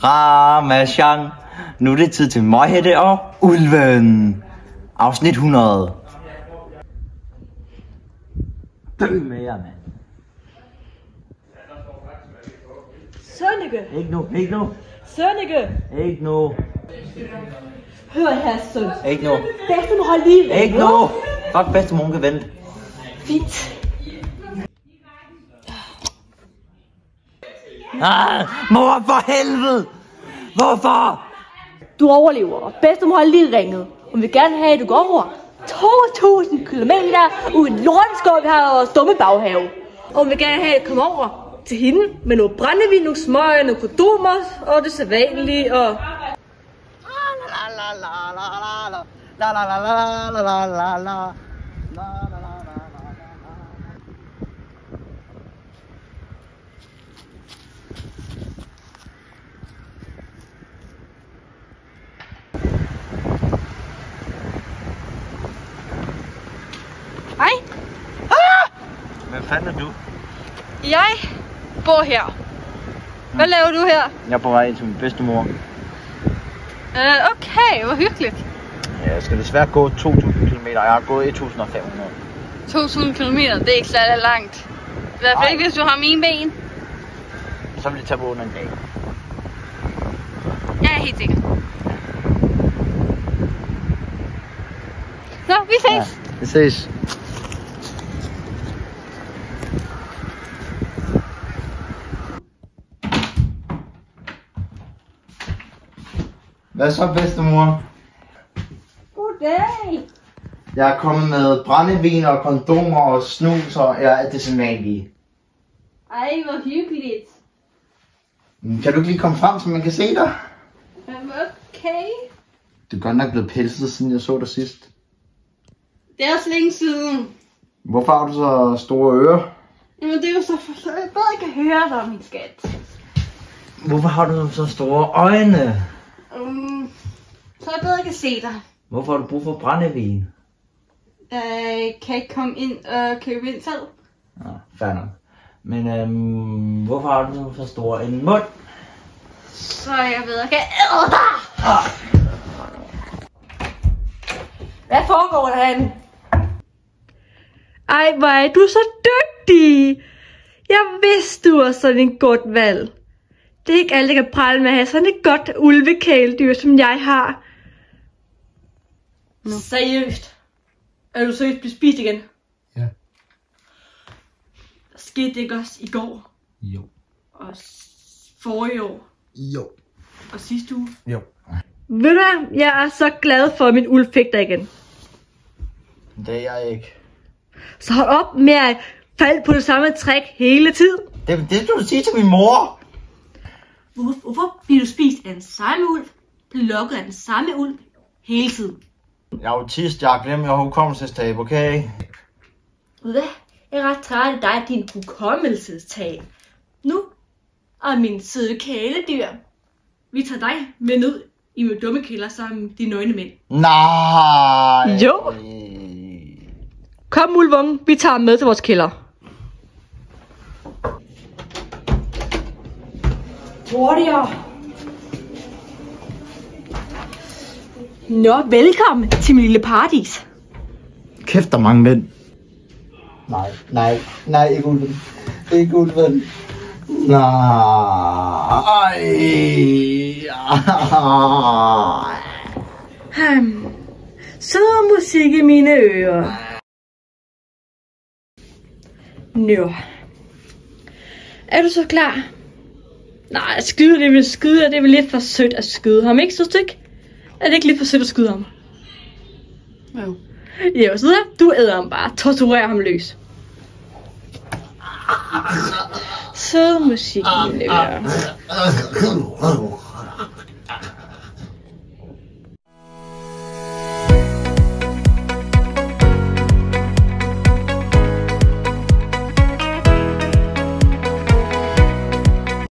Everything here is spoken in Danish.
Ramachan. Nu er det tid til Møghette og Ulven. Afsnit 100. Dø med jer, mand. Sønneke! Ikke nu, ikke nu. Sønneke! Ikke nu. Hør her, søn. Ikke nu. Bedstemor har lige væk. Ikke nu. Godt, bedstemor, hun kan vente. Fint. Mor, for helvede! Hvorfor? Du overlever, og bedstemor har lige ringet. Hun vil gerne have, at du går over 2.000 kilometer ud i en lorteskov, vi har vores dumme baghave. Og hun vil gerne have, at du kommer over til hende med noget brændevin, nogle smøger, nogle kondomer og det sædvanlige og... Hej. Hvem fanden er du? Jeg bor her. Hvad laver du her? Jeg er på vej til min bedstemor. Okay, hvor hyggeligt. Ja, jeg skal desværre gå 2.000 km. Jeg har gået 1.500. 2.000 kilometer, det er ikke særlig langt. I hvert fald ikke, hvis du har mine ben. Så vil det tage på under en dag. Jeg er helt sikker. Nå, vi ses. Ja, vi ses. Hvad så, bedstemor? Goddag. Jeg er kommet med brændevin og kondomer og snus og det sædvanlige. Ej, hvor hyggeligt. Kan du ikke lige komme frem, så man kan se dig? Okay. Du er godt nok blevet pelset, siden jeg så dig sidst. Det er også længe siden. Hvorfor har du så store ører? Jamen, det er jo så for jeg bedre kan høre dig, min skat. Hvorfor har du så store øjne? Så jeg bedre kan se dig. Hvorfor har du brug for brændevin? Kan ikke komme ind og købe ind selv? Ja, fair nok. Men hvorfor har du så stor en mund? Så jeg bedre kan æde dig. Hvad foregår der herinde? Ej, hvor er du så dygtig. Jeg vidste, du var sådan en godt valg. Det er ikke alle, der kan prale med at have sådan et godt ulvekæledyr, som jeg har. Nå. Seriøst? Er du seriøst blevet spist igen? Ja. Der skete det ikke også i går? Jo. Og forrige år? Jo. Og sidste uge? Jo. Ved du hvad? Jeg er så glad for, at min ulv fik dig igen. Det er jeg ikke. Så hold op med at falde på det samme trick hele tiden. Det du sige til min mor. Hvorfor bliver du spist af den samme ulv, bliver lokket af den samme ulv hele tiden? Jeg er autist, jeg har glemt, jeg har hukommelsestab, okay? Ved du hvad? Jeg er ret træt af dig og din hukommelsestab. Nu er min søde kæledyr. Vi tager dig med ned i min dumme kælder sammen med de nøgne mænd. Nej. Jo. Kom, ulvunge, vi tager med til vores kælder. Hurtigere. Nå, velkommen til min lille paradis. Kæft, der er mange mænd. Nej, ikke ulven. Ikke ulven. Nej. Sød musik i mine ører. Nå. Er du så klar? Nej, skyde, det er vel lidt for sødt at skyde ham, ikke, synes du ikke? Er det ikke lidt for sødt at skyde ham? Jo. Ja, så du æder ham bare. Torturerer ham løs. Sød musik i mine ører.